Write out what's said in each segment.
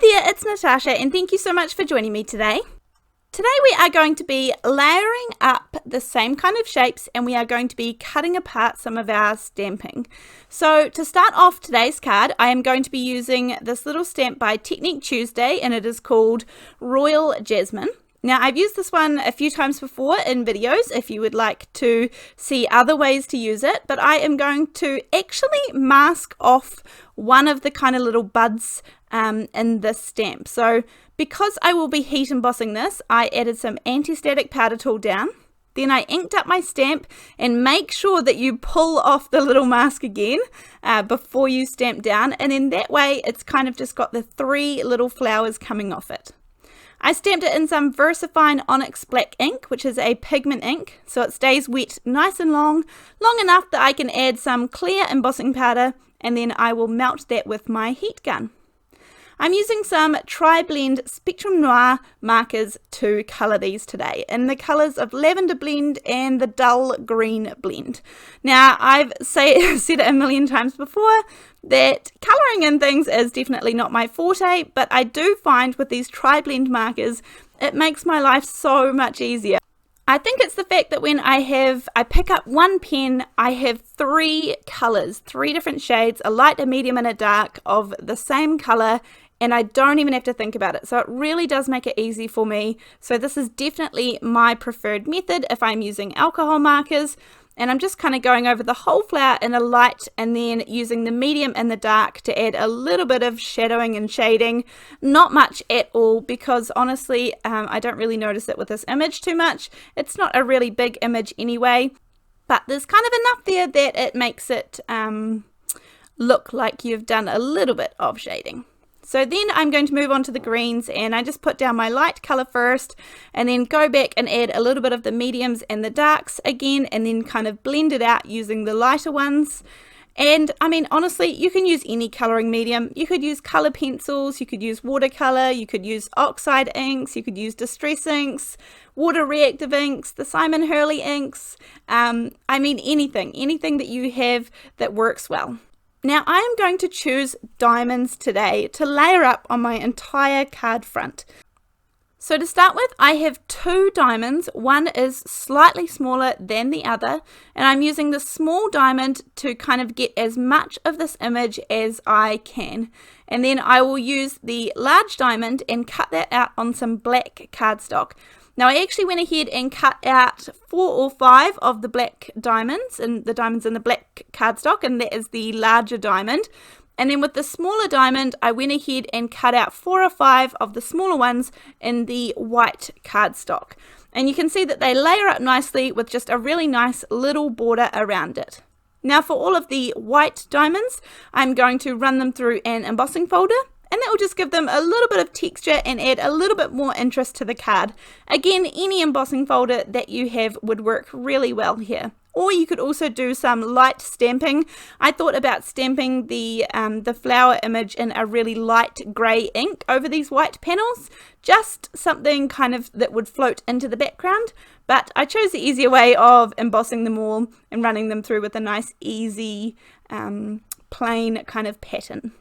there, it's Natasha and thank you so much for joining me today. Today we are going to be layering up the same kind of shapes and we are going to be cutting apart some of our stamping. So to start off today's card, I am going to be using this little stamp by Technique Tuesday and it is called Royal Jasmine. Now I've used this one a few times before in videos if you would like to see other ways to use it, but I am going to actually mask off one of the kind of little buds in this stamp. So because I will be heat embossing this, I added some anti-static powder tool down. Then I inked up my stamp, and make sure that you pull off the little mask again before you stamp down, and then that way it's kind of just got the three little flowers coming off it. I stamped it in some VersaFine Onyx black ink, which is a pigment ink, so it stays wet nice and long enough that I can add some clear embossing powder, and then I will melt that with my heat gun. I'm using some TriBlend Spectrum Noir markers to colour these today in the colours of Lavender blend and the dull green blend. Now I've said it a million times before that colouring in things is definitely not my forte, but I do find with these TriBlend markers it makes my life so much easier. I think it's the fact that when I pick up one pen, I have three colours, three different shades, a light, a medium and a dark of the same colour, and I don't even have to think about it. So it really does make it easy for me. So this is definitely my preferred method if I'm using alcohol markers. And I'm just kind of going over the whole flower in a light and then using the medium and the dark to add a little bit of shadowing and shading. Not much at all, because honestly, I don't really notice it with this image too much. It's not a really big image anyway, but there's kind of enough there that it makes it look like you've done a little bit of shading. So then I'm going to move on to the greens, and I just put down my light colour first and then go back and add a little bit of the mediums and the darks again, and then kind of blend it out using the lighter ones. And I mean, honestly, you can use any colouring medium. You could use colour pencils, you could use watercolour, you could use oxide inks, you could use distress inks, water reactive inks, the Simon Hurley inks. I mean, anything that you have that works well. Now I am going to choose diamonds today to layer up on my entire card front. So to start with, I have two diamonds. One is slightly smaller than the other, and I'm using the small diamond to kind of get as much of this image as I can. And then I will use the large diamond and cut that out on some black cardstock. Now I actually went ahead and cut out 4 or 5 of the black diamonds, and the diamonds in the black cardstock, and that is the larger diamond. And then with the smaller diamond, I went ahead and cut out 4 or 5 of the smaller ones in the white cardstock. And you can see that they layer up nicely with just a really nice little border around it. Now for all of the white diamonds, I'm going to run them through an embossing folder, and that will just give them a little bit of texture and add a little bit more interest to the card. Again, any embossing folder that you have would work really well here. Or you could also do some light stamping. I thought about stamping the flower image in a really light grey ink over these white panels. Just something kind of that would float into the background. But I chose the easier way of embossing them all and running them through with a nice, easy, plain kind of pattern.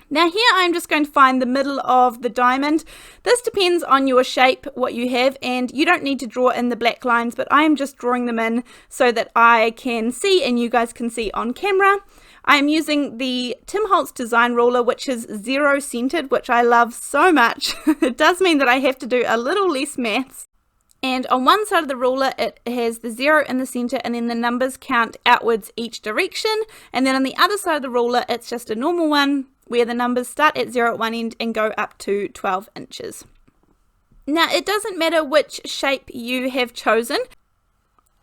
Now here I'm just going to find the middle of the diamond. This depends on your shape, what you have, and you don't need to draw in the black lines, but I am just drawing them in so that I can see and you guys can see on camera. I am using the Tim Holtz design ruler, which is 0 centered, which I love so much. It does mean that I have to do a little less maths. And on one side of the ruler it has the 0 in the center, and then the numbers count outwards each direction. And then on the other side of the ruler it's just a normal one, where the numbers start at 0 at one end and go up to 12 inches. Now it doesn't matter which shape you have chosen.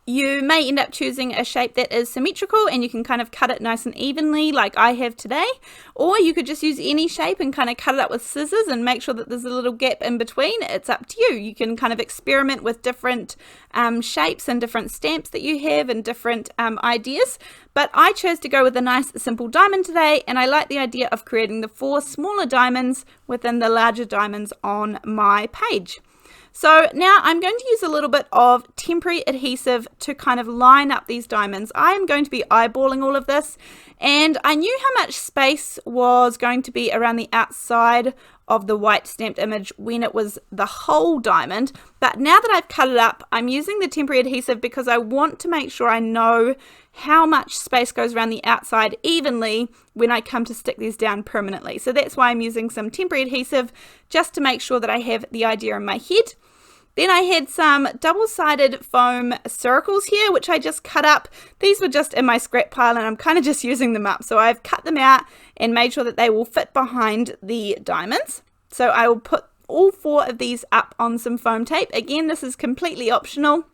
You may end up choosing a shape that is symmetrical and you can kind of cut it nice and evenly like I have today, or you could just use any shape and kind of cut it up with scissors and make sure that there's a little gap in between. It's up to you. You can kind of experiment with different shapes and different stamps that you have and different ideas, but I chose to go with a nice simple diamond today, and I like the idea of creating the 4 smaller diamonds within the larger diamonds on my page. So now I'm going to use a little bit of temporary adhesive to kind of line up these diamonds. I'm going to be eyeballing all of this, and I knew how much space was going to be around the outside of the white stamped image when it was the whole diamond, but now that I've cut it up, I'm using the temporary adhesive because I want to make sure I know how much space goes around the outside evenly when I come to stick these down permanently. So that's why I'm using some temporary adhesive, just to make sure that I have the idea in my head. Then I had some double-sided foam circles here, which I just cut up. These were just in my scrap pile, and I'm kind of just using them up. So I've cut them out and made sure that they will fit behind the diamonds. So I will put all 4 of these up on some foam tape. Again, this is completely optional.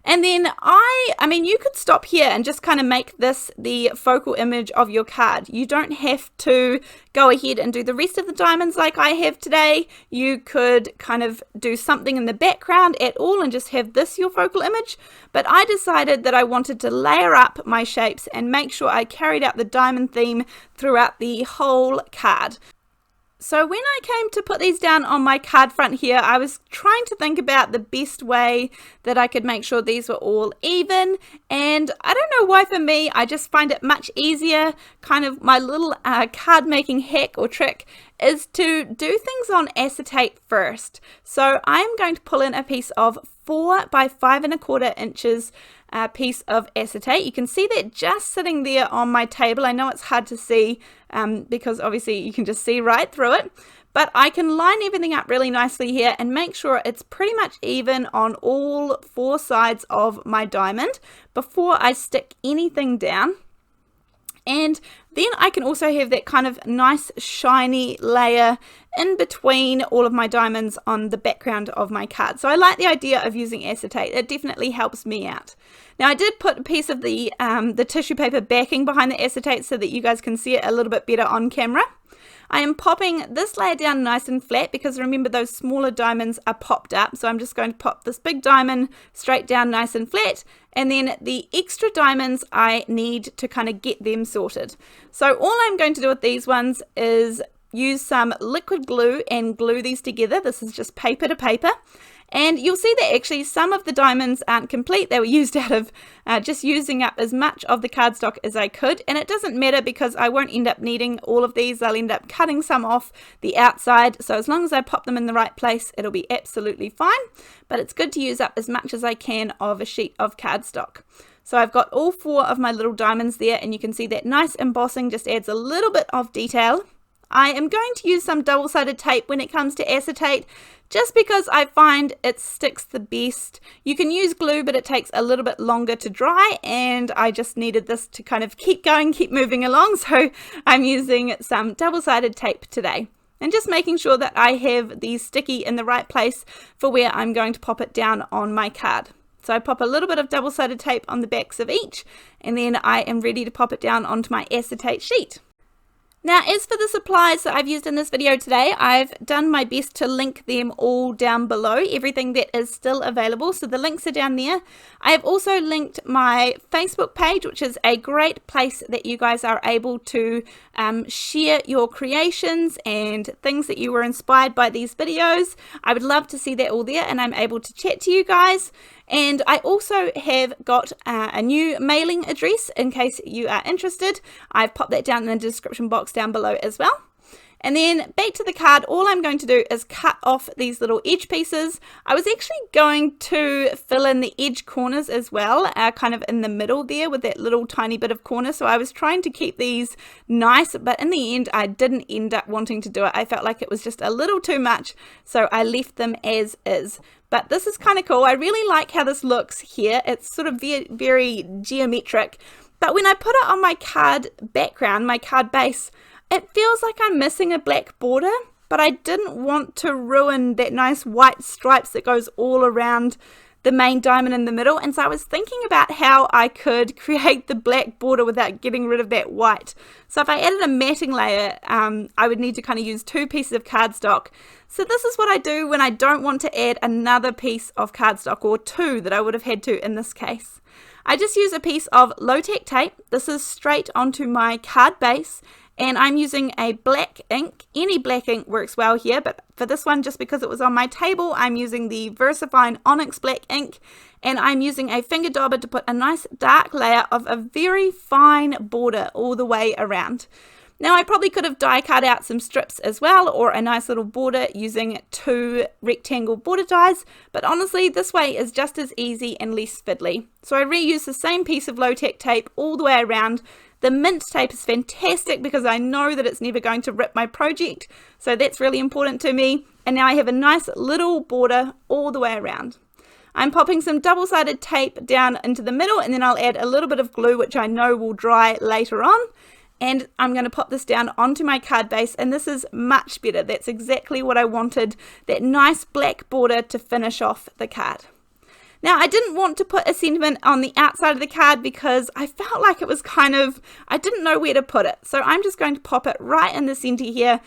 And then I mean, you could stop here and just kind of make this the focal image of your card. You don't have to go ahead and do the rest of the diamonds like I have today. You could kind of do something in the background at all and just have this your focal image. But I decided that I wanted to layer up my shapes and make sure I carried out the diamond theme throughout the whole card. So when I came to put these down on my card front here, I was trying to think about the best way that I could make sure these were all even, and I don't know why, for me, I just find it much easier. Kind of my little card making hack or trick is to do things on acetate first. So I'm going to pull in a piece of 4 by 5 1/4 inches piece of acetate. You can see that just sitting there on my table. I know it's hard to see because obviously you can just see right through it, but I can line everything up really nicely here and make sure it's pretty much even on all 4 sides of my diamond before I stick anything down. And then I can also have that kind of nice shiny layer in between all of my diamonds on the background of my card. So I like the idea of using acetate. It definitely helps me out. Now I did put a piece of the tissue paper backing behind the acetate so that you guys can see it a little bit better on camera. I am popping this layer down nice and flat because remember those smaller diamonds are popped up. So I'm just going to pop this big diamond straight down nice and flat, and then the extra diamonds I need to kind of get them sorted. So all I'm going to do with these ones is use some liquid glue and glue these together. This is just paper to paper. And you'll see that actually some of the diamonds aren't complete. They were used out of just using up as much of the cardstock as I could. And it doesn't matter because I won't end up needing all of these. I'll end up cutting some off the outside. So as long as I pop them in the right place, it'll be absolutely fine. But it's good to use up as much as I can of a sheet of cardstock. So I've got all 4 of my little diamonds there, and you can see that nice embossing just adds a little bit of detail. I am going to use some double-sided tape when it comes to acetate, just because I find it sticks the best. You can use glue, but it takes a little bit longer to dry, and I just needed this to kind of keep going, keep moving along, so I'm using some double-sided tape today. And just making sure that I have the sticky in the right place for where I'm going to pop it down on my card. So I pop a little bit of double-sided tape on the backs of each, and then I am ready to pop it down onto my acetate sheet. Now, as for the supplies that I've used in this video today, I've done my best to link them all down below, everything that is still available, so the links are down there. I have also linked my Facebook page, which is a great place that you guys are able to share your creations and things that you were inspired by these videos. I would love to see that all there, and I'm able to chat to you guys. And I also have got a new mailing address in case you are interested. I've popped that down in the description box down below as well. And then back to the card, all I'm going to do is cut off these little edge pieces. I was actually going to fill in the edge corners as well, kind of in the middle there with that little tiny bit of corner. So I was trying to keep these nice, but in the end, I didn't end up wanting to do it. I felt like it was just a little too much, so I left them as is. But this is kind of cool. I really like how this looks here. It's sort of very geometric. But when I put it on my card background, my card base, it feels like I'm missing a black border, but I didn't want to ruin that nice white stripes that goes all around the main diamond in the middle. And so I was thinking about how I could create the black border without getting rid of that white. So if I added a matting layer, I would need to kind of use 2 pieces of cardstock. So this is what I do when I don't want to add another piece of cardstock, or 2 that I would have had to in this case. I just use a piece of low-tack tape. This is straight onto my card base, and I'm using a black ink. Any black ink works well here, but for this one, just because it was on my table, I'm using the VersaFine Onyx black ink, and I'm using a finger dauber to put a nice dark layer of a very fine border all the way around. Now I probably could have die cut out some strips as well, or a nice little border using 2 rectangle border dies, but honestly this way is just as easy and less fiddly. So I reuse the same piece of low-tech tape all the way around. The mint tape is fantastic because I know that it's never going to rip my project, so that's really important to me. And now I have a nice little border all the way around. I'm popping some double-sided tape down into the middle, and then I'll add a little bit of glue which I know will dry later on. And I'm going to pop this down onto my card base, and this is much better. That's exactly what I wanted, that nice black border to finish off the card. Now I didn't want to put a sentiment on the outside of the card because I felt like it was I didn't know where to put it. So I'm just going to pop it right in the center here,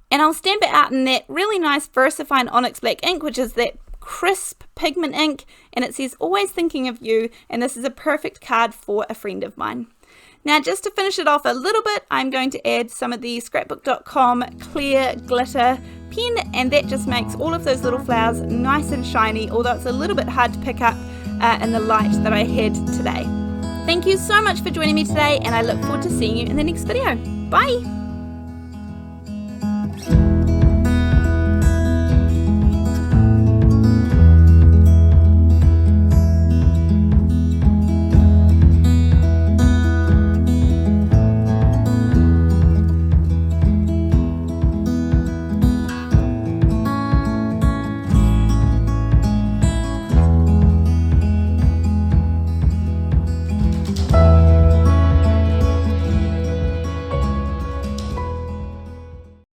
and I'll stamp it out in that really nice VersaFine Onyx black ink, which is that crisp pigment ink, and it says always thinking of you, and this is a perfect card for a friend of mine. Now just to finish it off a little bit, I'm going to add some of the scrapbook.com clear glitter pen, and that just makes all of those little flowers nice and shiny, although it's a little bit hard to pick up in the light that I had today. Thank you so much for joining me today, and I look forward to seeing you in the next video. Bye!